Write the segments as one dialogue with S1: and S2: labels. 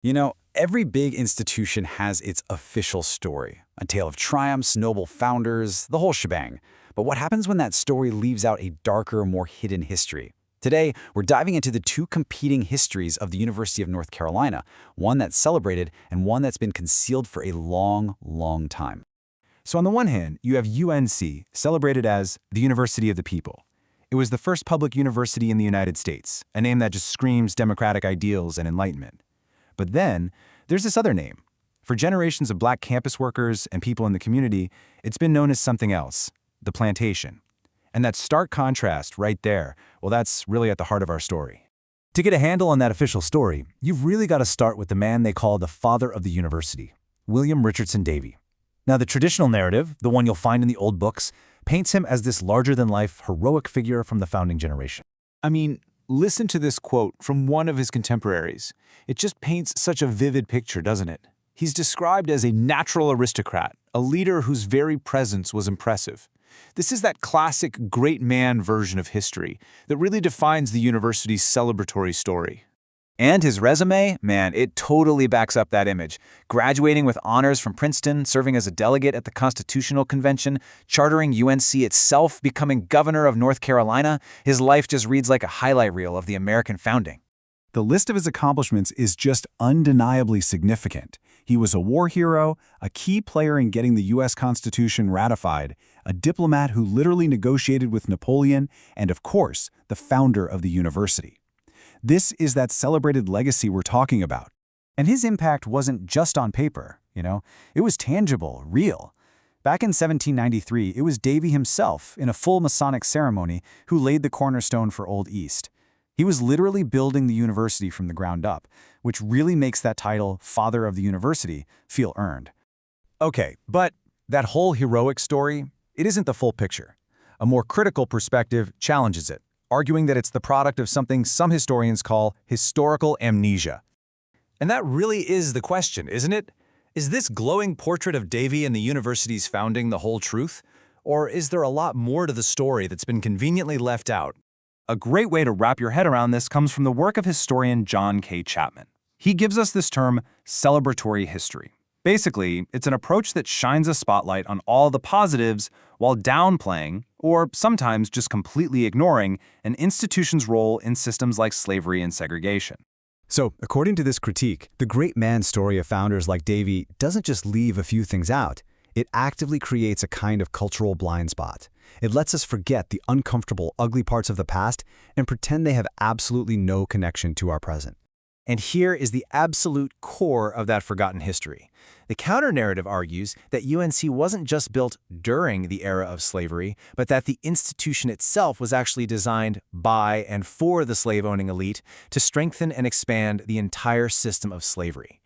S1: Every big institution has its official story. A tale of triumphs, noble founders, the whole shebang. But what happens when that story leaves out a darker, more hidden history? Today, we're diving into the two competing histories of the University of North Carolina, one that's celebrated and one that's been concealed for a long, long time.
S2: So on the one hand, you have UNC, celebrated as the University of the People. It was the first public university in the United States, a name that just screams democratic ideals and enlightenment. But then, there's this other name. For generations of Black campus workers and people in the community, it's been known as something else, the plantation. And that stark contrast right there, well, that's really at the heart of our story. To get a handle on that official story, you've really got to start with the man they call the father of the university, William Richardson Davie. Now, the traditional narrative, the one you'll find in the old books, paints him as this larger-than-life, heroic figure from the founding generation.
S3: Listen to this quote from one of his contemporaries. It just paints such a vivid picture, doesn't it? He's described as a natural aristocrat, a leader whose very presence was impressive. This is that classic great man version of history that really defines the university's celebratory story.
S2: And his resume, man, it totally backs up that image. Graduating with honors from Princeton, serving as a delegate at the Constitutional Convention, chartering UNC itself, becoming governor of North Carolina, his life just reads like a highlight reel of the American founding.
S4: The list of his accomplishments is just undeniably significant. He was a war hero, a key player in getting the U.S. Constitution ratified, a diplomat who literally negotiated with Napoleon, and of course, the founder of the university. This is that celebrated legacy we're talking about.
S1: And his impact wasn't just on paper, It was tangible, real. Back in 1793, it was Davie himself, in a full Masonic ceremony, who laid the cornerstone for Old East. He was literally building the university from the ground up, which really makes that title, Father of the University, feel earned.
S2: Okay, but that whole heroic story, it isn't the full picture. A more critical perspective challenges it, arguing that it's the product of something some historians call historical amnesia. And that really is the question, isn't it? Is this glowing portrait of Davie and the university's founding the whole truth? Or is there a lot more to the story that's been conveniently left out? A great way to wrap your head around this comes from the work of historian John K. Chapman. He gives us this term, celebratory history. Basically, it's an approach that shines a spotlight on all the positives while downplaying, or sometimes just completely ignoring, an institution's role in systems like slavery and segregation.
S1: So, according to this critique, the great man story of founders like Davie doesn't just leave a few things out. It actively creates a kind of cultural blind spot. It lets us forget the uncomfortable, ugly parts of the past and pretend they have absolutely no connection to our present.
S2: And here is the absolute core of that forgotten history. The counter-narrative argues that UNC wasn't just built during the era of slavery, but that the institution itself was actually designed by and for the slave-owning elite to strengthen and expand the entire system of slavery.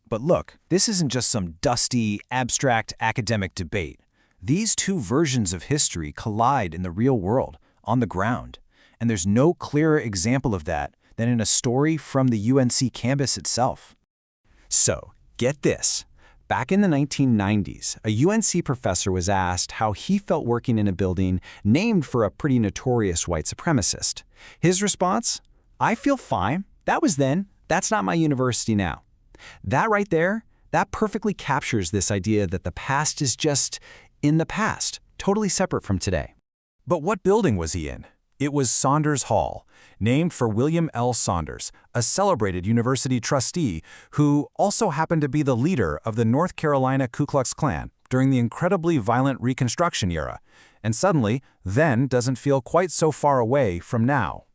S2: But look, this isn't just some dusty, abstract academic debate. These two versions of history collide in the real world, on the ground. And there's no clearer example of that than in a story from the UNC campus itself. So, get this. Back in the 1990s, a UNC professor was asked how he felt working in a building named for a pretty notorious white supremacist. His response? "I feel fine. That was then. That's not my university now." That right there, that perfectly captures this idea that the past is just in the past, totally separate from today. But what building was he in? It was Saunders Hall, named for William L. Saunders, a celebrated university trustee who also happened to be the leader of the North Carolina Ku Klux Klan during the incredibly violent Reconstruction era, and suddenly, then doesn't feel quite so far away from now.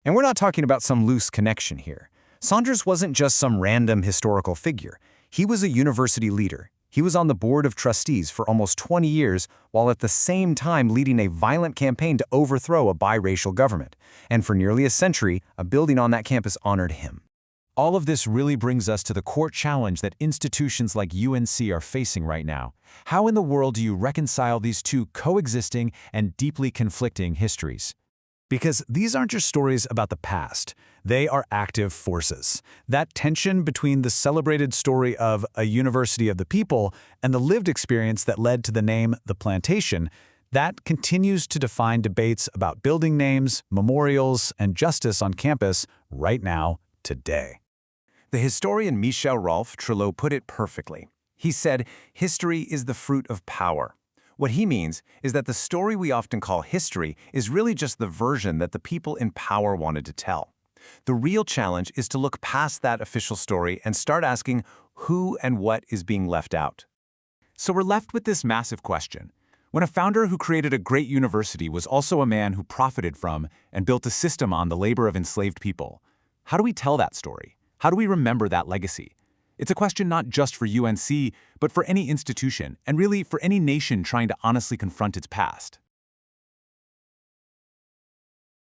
S2: And we're not talking about some loose connection here. Saunders wasn't just some random historical figure. He was a university leader. He was on the board of trustees for almost 20 years, while at the same time leading a violent campaign to overthrow a biracial government. And for nearly a century, a building on that campus honored him. All of this really brings us to the core challenge that institutions like UNC are facing right now. How in the world do you reconcile these two coexisting and deeply conflicting histories? Because these aren't just stories about the past. They are active forces. That tension between the celebrated story of a University of the People and the lived experience that led to the name The Plantation, that continues to define debates about building names, memorials, and justice on campus right now, today. The historian Michel Rolph-Trelot put it perfectly. He said, history is the fruit of power. What he means is that the story we often call history is really just the version that the people in power wanted to tell. The real challenge is to look past that official story and start asking who and what is being left out.
S1: So we're left with this massive question. When a founder who created a great university was also a man who profited from and built a system on the labor of enslaved people, how do we tell that story? How do we remember that legacy? It's a question not just for UNC, but for any institution, and really for any nation trying to honestly confront its past.